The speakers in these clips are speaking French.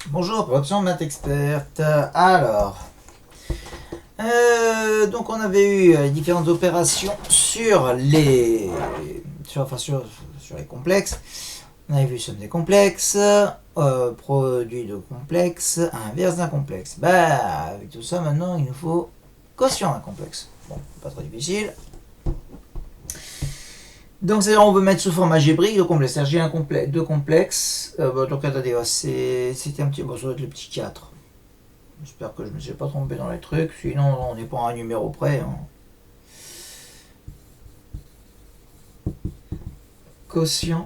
Bonjour, option maths experte. Alors, donc on avait eu différentes opérations sur les, sur les complexes. On avait vu somme des complexes, produit de complexes, inverse d'un complexe. Bah, avec tout ça, maintenant, il nous faut quotient d'un complexe. Bon, pas trop difficile. Donc, c'est-à-dire, on veut mettre sous forme algébrique de complexe. C'est-à-dire, j'ai un complexe, deux complexes. Donc, attendez, c'était un petit. Bon, ça doit être le petit 4. J'espère que je ne me suis pas trompé dans les trucs. Sinon, on n'est pas à un numéro près. Hein. Quotient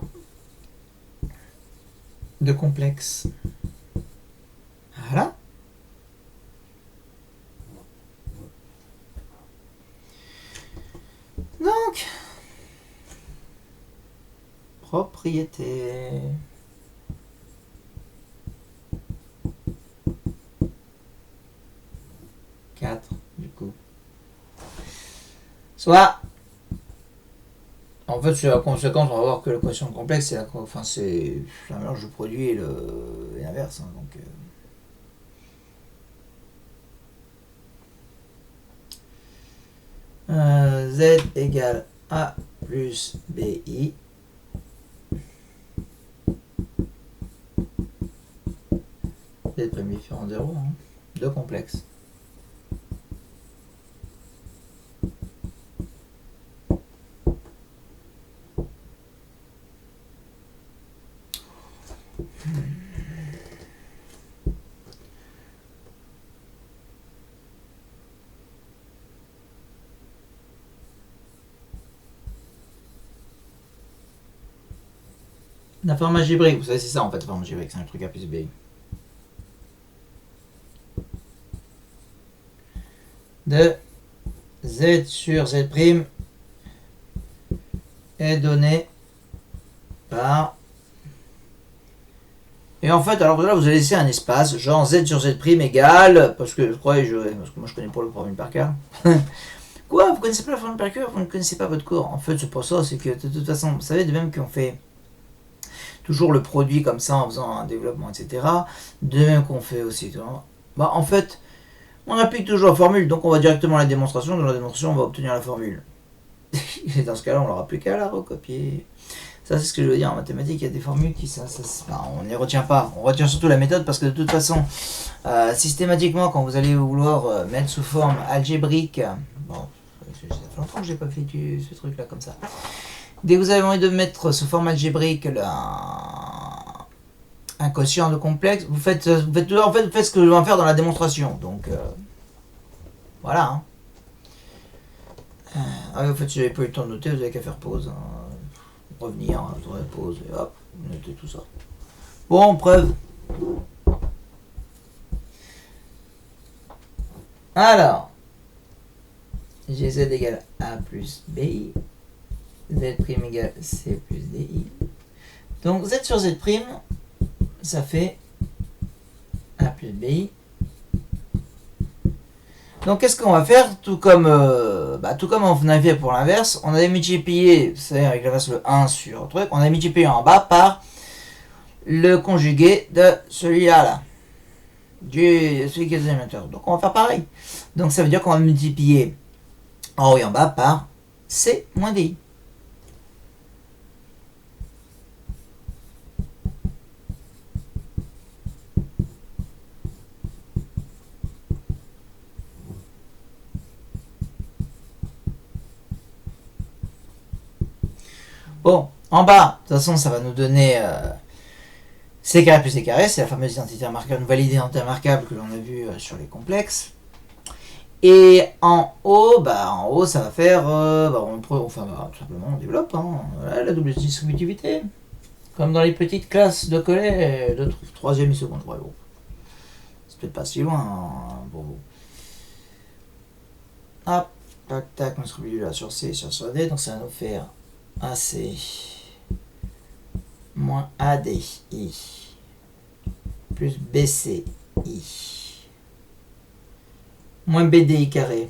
de complexe. Voilà. Donc, propriété. Du coup. Soit, en fait, c'est la conséquence, on va voir que le quotient complexe, c'est un mélange de produit et l'inverse. Hein, donc, Z égale A plus BI. Z prime différent 0, hein, de complexe. La forme algébrique, vous savez, c'est ça en fait, la forme algébrique, c'est un truc A plus B. De Z sur Z' est donné par. Et en fait, alors là, vous allez laisser un espace, genre Z sur Z' égale, parce que moi je connais pas le formule par cœur. Quoi, vous connaissez pas la formule par cœur? Vous ne connaissez pas votre cours? En fait, c'est pour ça, c'est que de toute façon, vous savez, de même qu'on fait toujours le produit comme ça en faisant un développement, etc. De même qu'on fait aussi. Bah, en fait, on applique toujours la formule, donc on va directement à la démonstration. Dans la démonstration, on va obtenir la formule. Et dans ce cas-là, on n'aura plus qu'à la recopier. Ça, c'est ce que je veux dire. En mathématiques, il y a des formules qui, on ne les retient pas. On retient surtout la méthode parce que de toute façon, systématiquement, quand vous allez vouloir mettre sous forme algébrique, bon, ça fait longtemps que j'ai pas fait ce truc-là comme ça. Dès que vous avez envie de mettre sous forme algébrique un quotient de complexe, vous faites ce que je vais faire dans la démonstration. Donc, voilà. Hein. En fait, si vous n'avez pas eu le temps de noter, vous n'avez qu'à faire pause. Hein. Revenir, tourner pause, et hop, noter tout ça. Bon, preuve. Alors, GZ égale A plus BI, Z' égale C plus DI. Donc Z sur Z', ça fait A plus BI. Donc qu'est-ce qu'on va faire? Tout comme on avait fait pour l'inverse, on avait multiplié, c'est avec l'inverse le 1 sur truc, on a multiplié en bas par le conjugué de celui-là, celui qui est dénominateur. Donc on va faire pareil. Donc ça veut dire qu'on va multiplier en haut et en bas par C moins DI. Bon, en bas, de toute façon, ça va nous donner C carré plus C carré, c'est la fameuse identité remarquable, nouvelle identité remarquable que l'on a vue sur les complexes. Et en haut, ça va faire, tout simplement, on développe voilà, la double distributivité. Comme dans les petites classes de collège, de 3e et seconde. Ouais, bon. C'est peut-être pas si loin pour vous. Hop, tac, tac, on se retrouve là sur C, sur D, donc ça va nous faire AC moins ADI plus BCI moins BDI carré.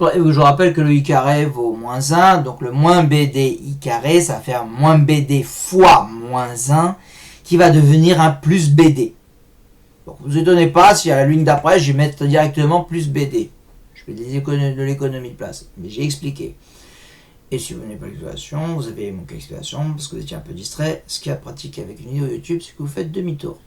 Et je vous rappelle que le I carré vaut moins 1, donc le moins BDI carré, ça va faire moins BD fois moins 1, qui va devenir un plus BD. Donc vous ne vous étonnez pas si à la ligne d'après, je vais mettre directement plus BD. Je fais de l'économie de place, mais j'ai expliqué. Et si vous n'avez pas l'explication, vous avez manqué l'explication parce que vous étiez un peu distrait. Ce qui est pratique avec une vidéo YouTube, c'est que vous faites demi-tour.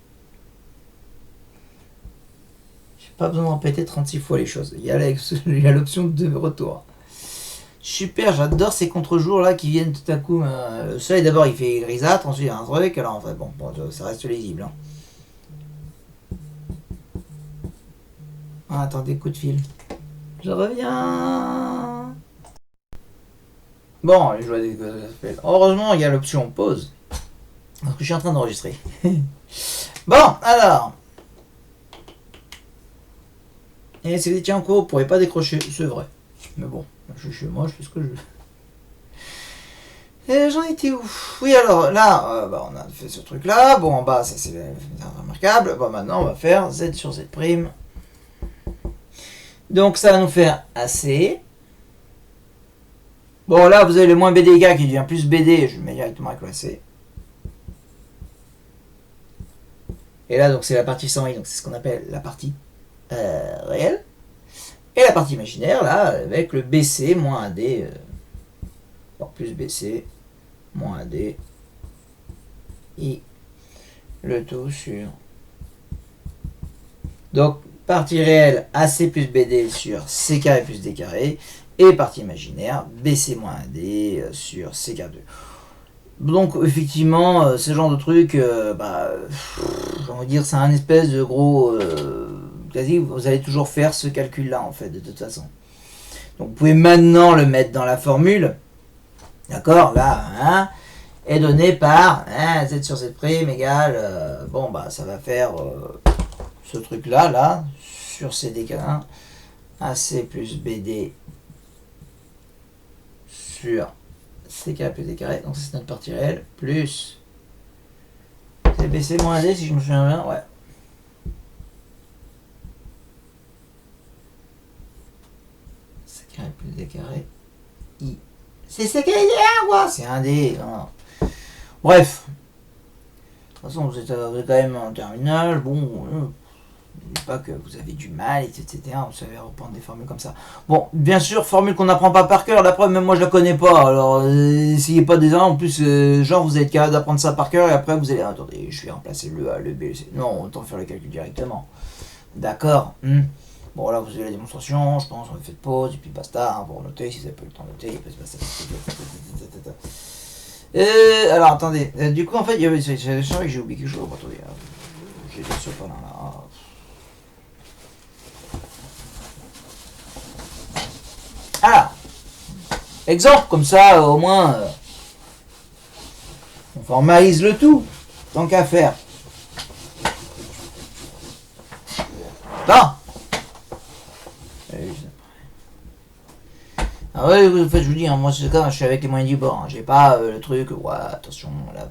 J'ai pas besoin de répéter 36 fois les choses. Il y a l'option de retour. Super, j'adore ces contre-jours là qui viennent tout à coup. Le soleil d'abord il fait grisâtre, ensuite il y a un truc, alors en fait bon ça reste lisible. Hein. Ah, attendez, coup de fil. Je reviens. Bon, je vois des appels. Heureusement il y a l'option pause. Parce que je suis en train d'enregistrer. Bon, alors. Et si vous étiez en cours, vous ne pourrez pas décrocher, c'est vrai. Mais bon, je suis chez moi, je fais ce que je veux. Et j'en étais où? Oui, alors là, on a fait ce truc là. Bon, en bas, ça c'est remarquable. Bon, maintenant, on va faire Z sur Z'. Donc, ça va nous faire AC. Bon, là, vous avez le moins BD qui devient plus BD. Je le mets directement avec le AC. Et là, donc, c'est la partie sans i. Donc, c'est ce qu'on appelle la partie réelle. Et la partie imaginaire, là, avec le BC moins AD. Plus BC moins AD. I. Le tout sur. Donc, partie réelle, AC plus BD sur C carré plus D carré. Et partie imaginaire, BC moins AD sur C carré. Donc, effectivement, ce genre de truc, j'ai envie de dire, c'est un espèce de gros. Quasi, vous allez toujours faire ce calcul-là, en fait, de toute façon. Donc, vous pouvez maintenant le mettre dans la formule. D'accord, là, hein, est donné par Z sur Z' égale, ça va faire ce truc-là, là, sur CDK1, AC plus BD sur CK plus D carré, donc c'est notre partie réelle, plus CBC moins D, si je me souviens bien, ouais. CK plus D carré, I. C'est CK quoi. C'est un D. Non. Bref. De toute façon, vous êtes quand même en terminale. Bon, n'oubliez pas que vous avez du mal, etc. Vous savez reprendre des formules comme ça. Bon, bien sûr, formule qu'on n'apprend pas par cœur. La preuve, même moi, je la connais pas. Alors, essayez pas des en plus, genre, vous allez être capable d'apprendre ça par cœur et après, vous allez. Attendez, je vais remplacer le A, le B, le C. Non, autant faire le calcul directement. D'accord. Bon, là, vous avez la démonstration, je pense, on fait de pause, et puis basta, hein, pour noter, si vous n'avez pas eu le temps de noter, alors, attendez, du coup, en fait, c'est vrai que j'ai oublié quelque chose, attendez, j'ai été sur pendant là. Alors, exemple, comme ça, au moins, on formalise le tout, tant qu'à faire. Bon. Ah ouais, en fait, je vous dis, hein, moi, c'est quand je suis avec les moyens du bord. Hein, j'ai pas le truc, ouais, attention, là,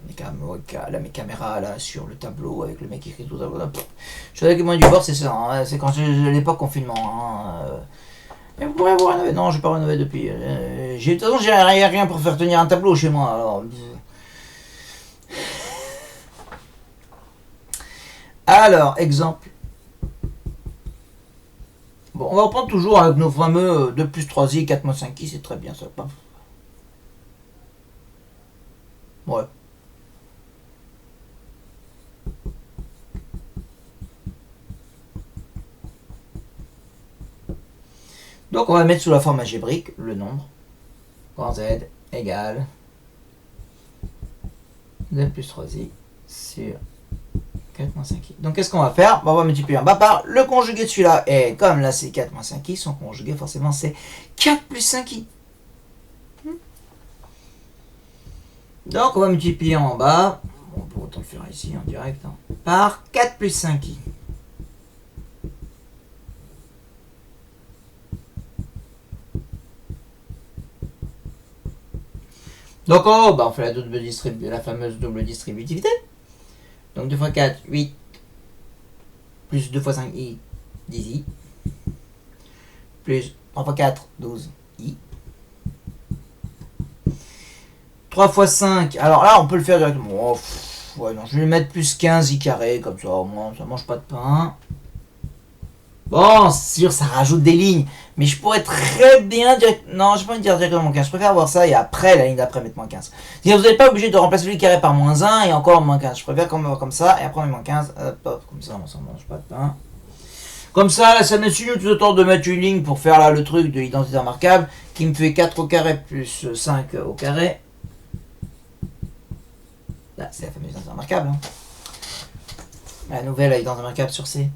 mes caméras, là, sur le tableau, avec le mec qui écrit tout ça. Je suis avec les moyens du bord, c'est ça. Hein, c'est quand j'ai l'époque confinement. Hein, et vous pourrez avoir rénover. Non, j'ai pas rénové depuis. De toute façon, j'ai rien pour faire tenir un tableau chez moi. Alors, exemple. Bon, on va reprendre toujours avec nos fameux 2 plus 3i, 4 moins 5i, c'est très bien ça. Ouais. Donc on va mettre sous la forme algébrique le nombre. Grand Z égale 2 plus 3i sur 4 moins 5i. Donc qu'est-ce qu'on va faire? On va multiplier en bas par le conjugué de celui-là. Et comme là c'est 4 moins 5i, son conjugué forcément c'est 4 plus 5i. Donc on va multiplier en bas, on peut autant le faire ici en direct, hein, par 4 plus 5i. Donc en haut, on fait la fameuse double distributivité. Donc 2 fois 4, 8, plus 2 fois 5i, 10i, plus 3 fois 4, 12i. 3 fois 5, alors là on peut le faire directement. Ouais, non, je vais mettre plus 15 i carré, comme ça au moins ça mange pas de pain. Bon, c'est sûr, ça rajoute des lignes, mais je pourrais très bien dire... Non, je peux pas dire directement moins 15, je préfère avoir ça et après, la ligne d'après, mettre moins 15. C'est-à-dire, vous n'êtes pas obligé de remplacer le carré par moins 1 et encore moins 15. Je préfère comme ça, et après on met moins 15, hop, comme ça, on s'en mange pas de pain. Comme ça, là, ça me suit tout le temps de mettre une ligne pour faire là le truc de l'identité remarquable, qui me fait 4 au carré plus 5 au carré. Là, c'est la fameuse identité remarquable. Hein. La nouvelle identité remarquable sur C.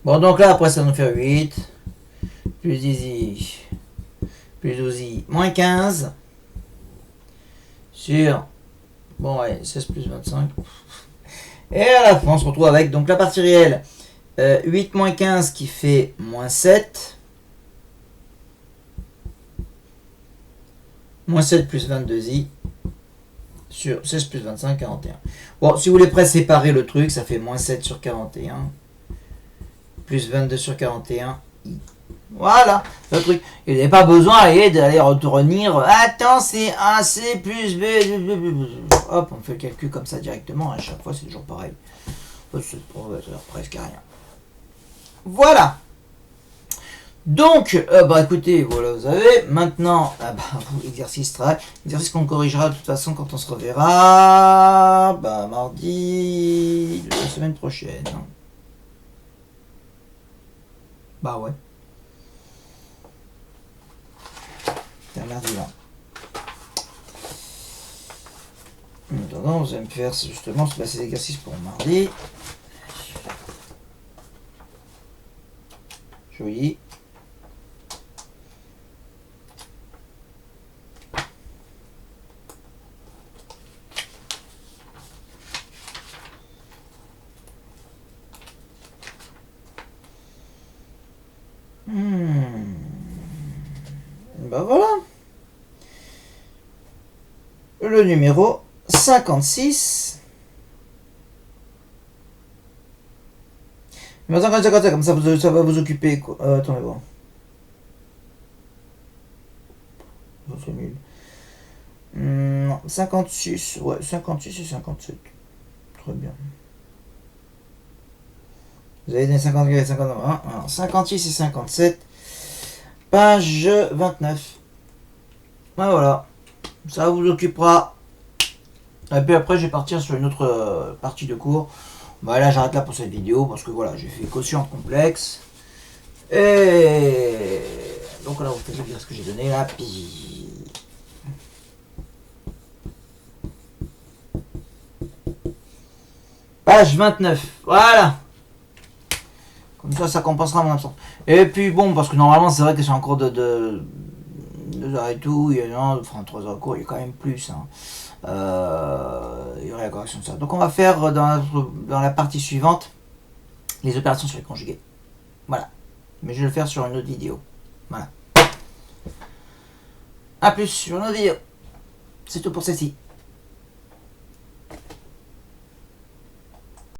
Bon, donc là, après, ça nous fait 8. Plus 10i. Plus 12i. Moins 15. Sur... Bon, ouais, 16 plus 25. Et à la fin, on se retrouve avec donc la partie réelle. 8 moins 15 qui fait moins 7. Moins 7 plus 22i. Sur 16 plus 25, 41. Bon, si vous voulez séparer le truc, ça fait moins 7 sur 41. Plus 22 sur 41. Voilà, le truc. Il n'y avait pas besoin d'aller retenir. Attends, c'est AC plus B. Hop, on fait le calcul comme ça directement. À chaque fois, c'est toujours pareil. Ça sert presque à rien. Voilà. Donc, bah écoutez, voilà, vous avez. Maintenant, exercice qu'on corrigera de toute façon quand on se reverra. Bah, mardi de la semaine prochaine. Bah ouais. C'est un mardi là. Maintenant, vous allez me faire justement ces exercices pour mardi. Joli. Ben voilà. Le numéro 56. Mais attends, comme ça va vous occuper. Quoi. Attendez voir. C'est nul. 56. Ouais, 56 et 57. Très bien. Vous avez donné 50 et 51. Alors, 56 et 57. Page 29. Ben voilà. Ça vous occupera. Et puis après, je vais partir sur une autre partie de cours. Bah là, j'arrête là pour cette vidéo parce que voilà, j'ai fait quotient complexe. Et donc là, vous pouvez dire ce que j'ai donné là. Puis... Page 29. Voilà. Comme ça compensera mon absence. Et puis bon, parce que normalement, c'est vrai que c'est en cours de 2 heures et tout. Il y a 3 heures de cours, il y a quand même plus. Hein. Il y aurait la correction de ça. Donc on va faire dans la partie suivante les opérations sur les conjugués. Voilà. Mais je vais le faire sur une autre vidéo. Voilà. A plus sur une autre vidéo. C'est tout pour celle-ci.